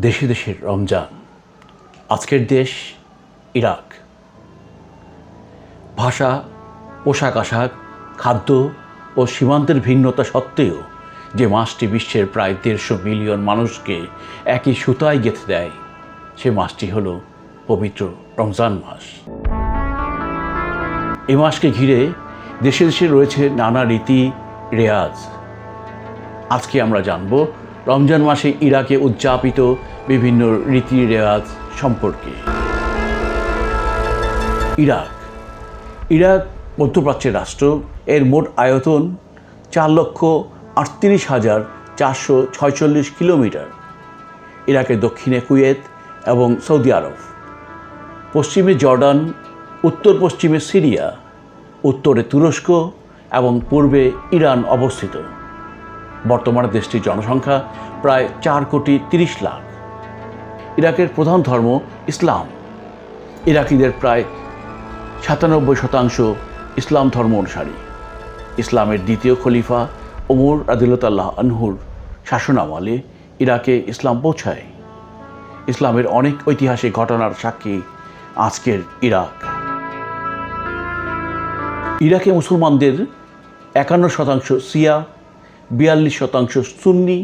দেশে দেশের রমজান। আজকের দেশ ইরাক। ভাষা, পোশাক আশাক, খাদ্য ও সীমান্তের ভিন্নতা সত্ত্বেও যে মাসটি বিশ্বের প্রায় 150 মিলিয়ন মানুষকে একই সুতায় গেঁথে দেয়, সে মাসটি হলো পবিত্র রমজান মাস। এই মাসকে ঘিরে দেশে দেশে রয়েছে নানা রীতি রেয়াজ। আজকে আমরা জানব রমজান মাসে ইরাকে উদযাপিত বিভিন্ন রীতি রেওয়াজ সম্পর্কে। ইরাক মধ্যপ্রাচ্যের রাষ্ট্র। এর মোট আয়তন 4,38,446 কিলোমিটার। ইরাকের দক্ষিণে কুয়েত এবং সৌদি আরব, পশ্চিমে জর্ডান, উত্তর পশ্চিমে সিরিয়া, উত্তরে তুরস্ক এবং পূর্বে ইরান অবস্থিত। বর্তমানে দেশটির জনসংখ্যা প্রায় 4,30 লাখ। ইরাকের প্রধান ধর্ম ইসলাম। ইরাকিদের প্রায় 97% ইসলাম ধর্ম অনুসারী। ইসলামের দ্বিতীয় খলিফা ওমর রাদিয়াল্লাহু আনহুর শাসনামলে ইরাকে ইসলাম পৌঁছায়। ইসলামের অনেক ঐতিহাসিক ঘটনার সাক্ষী আজকের ইরাক। ইরাকে মুসলমানদের 51% শিয়া, 42% সুন্নি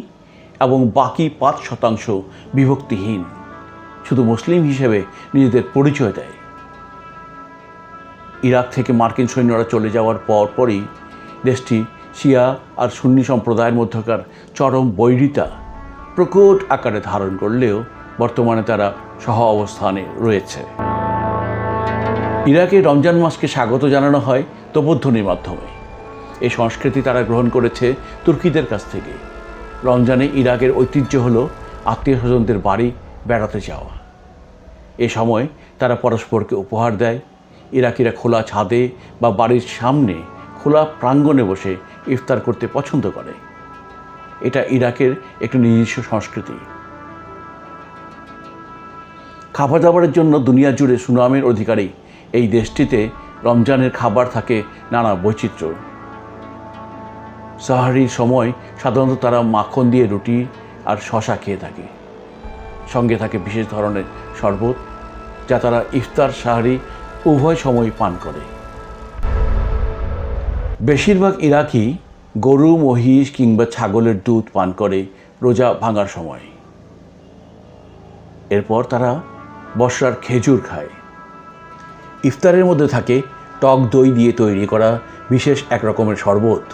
এবং বাকি 5% বিভক্তিহীন, শুধু মুসলিম হিসেবে নিজেদের পরিচয় দেয়। ইরাক থেকে মার্কিন সৈন্যরা চলে যাওয়ার পরই দেশটি শিয়া আর সুন্নি সম্প্রদায়ের মধ্যকার চরম বৈরিতা প্রকট আকারে ধারণ করলেও বর্তমানে তারা সহ অবস্থানে রয়েছে। ইরাকে রমজান মাসকে স্বাগত জানানো হয় তোপধ্বনির মাধ্যমে। এই সংস্কৃতি তারা গ্রহণ করেছে তুর্কিদের কাছ থেকে। রমজানে ইরাকের ঐতিহ্য হলো আত্মীয় স্বজনদের বাড়ি বেড়াতে যাওয়া। এ সময় তারা পরস্পরকে উপহার দেয়। ইরাকিরা খোলা ছাদে বা বাড়ির সামনে খোলা প্রাঙ্গণে বসে ইফতার করতে পছন্দ করে। এটা ইরাকের একটি নিজস্ব সংস্কৃতি। খাবার দাবারের জন্য দুনিয়া জুড়ে সুনামের অধিকারী এই দেশটিতে রমজানের খাবার থাকে নানা বৈচিত্র্য। সাহারির সময় সাধারণত তারা মাখন দিয়ে রুটি আর শশা খেয়ে থাকে। সঙ্গে থাকে বিশেষ ধরনের শরবত, যা তারা ইফতার সাহারি উভয় সময় পান করে। বেশিরভাগ ইরাকি গরু, মহিষ কিংবা ছাগলের দুধ পান করে রোজা ভাঙার সময়। এরপর তারা বর্ষার খেজুর খায়। ইফতারের মধ্যে থাকে টক দই দিয়ে তৈরি করা বিশেষ এক রকমের শরবত।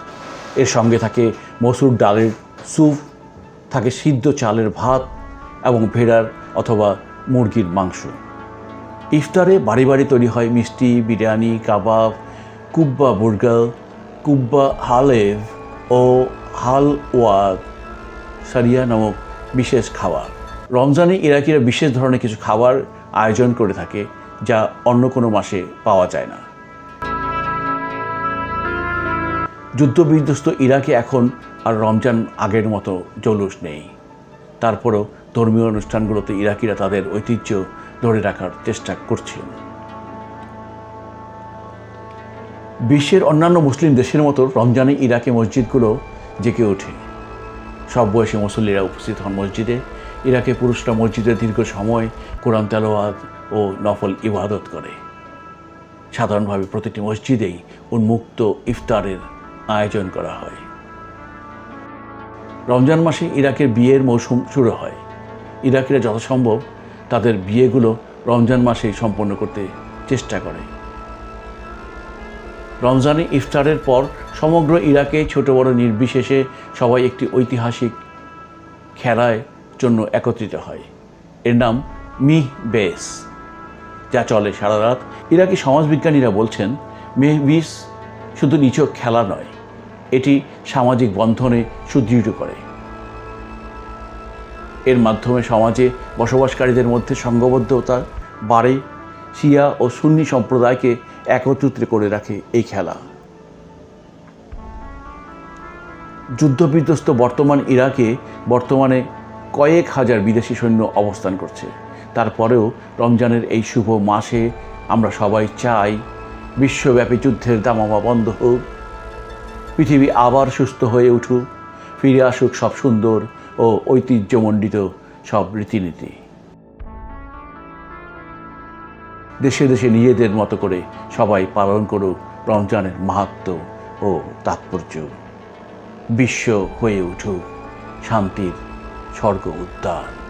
এর সঙ্গে থাকে মসুর ডালের স্যুপ, থাকে সিদ্ধ চালের ভাত এবং ভেড়ার অথবা মুরগির মাংস। ইফতারে বাড়ি বাড়ি তৈরি হয় মিষ্টি, বিরিয়ানি, কাবাব, কুব্বা বুর্গার, কুব্বা হালেভ ও হালওয়াদ সারিয়া নামক বিশেষ খাবার। রমজানে ইরাকিরা বিশেষ ধরনের কিছু খাবার আয়োজন করে থাকে, যা অন্য কোনো মাসে পাওয়া যায় না। যুদ্ধবিধ্বস্ত ইরাকে এখন আর রমজান আগের মতো জৌলুস নেই। তারপরও ধর্মীয় অনুষ্ঠানগুলোতে ইরাকিরা তাদের ঐতিহ্য ধরে রাখার চেষ্টা করছেন। বিশ্বের অন্যান্য মুসলিম দেশের মতো রমজানে ইরাকে মসজিদগুলো জেগে ওঠে। সব বয়সী মুসল্লিরা উপস্থিত হন মসজিদে। ইরাকে পুরুষরা মসজিদে দীর্ঘ সময় কোরআন তেলাওয়াত ও নফল ইবাদত করে। সাধারণভাবে প্রতিটি মসজিদেই উন্মুক্ত ইফতারের আয়োজন করা হয়। রমজান মাসে ইরাকের বিয়ের মৌসুম শুরু হয়। ইরাকিরা যথাসম্ভব তাদের বিয়েগুলো রমজান মাসেই সম্পন্ন করতে চেষ্টা করে। রমজানে ইফতারের পর সমগ্র ইরাকে ছোট বড় নির্বিশেষে সবাই একটি ঐতিহাসিক খেলার জন্য একত্রিত হয়। এর নাম মিহবেস, যা চলে সারা রাত। ইরাকি সমাজবিজ্ঞানীরা বলছেন, মেহবিস শুধু নিছক খেলা নয়, এটি সামাজিক বন্ধনে সুদৃঢ় করে। এর মাধ্যমে সমাজে বসবাসকারীদের মধ্যে সংঘবদ্ধতা বাড়ে। শিয়া ও সুন্নি সম্প্রদায়কে একত্রিত করে রাখে এই খেলা। যুদ্ধবিধ্বস্ত বর্তমান ইরাকে বর্তমানে কয়েক হাজার বিদেশি সৈন্য অবস্থান করছে। তারপরেও রমজানের এই শুভ মাসে আমরা সবাই চাই বিশ্বব্যাপী যুদ্ধের দামামা বন্ধ হোক, পৃথিবী আবার সুস্থ হয়ে উঠুক, ফিরে আসুক সব সুন্দর ও ঐতিহ্যমণ্ডিত সব রীতিনীতি। দেশে দেশে নিজেদের মতো করে সবাই পালন করুক রমজানের মাহাত্ম্য ও তাৎপর্য। বিশ্ব হয়ে উঠুক শান্তির স্বর্গ উদ্যান।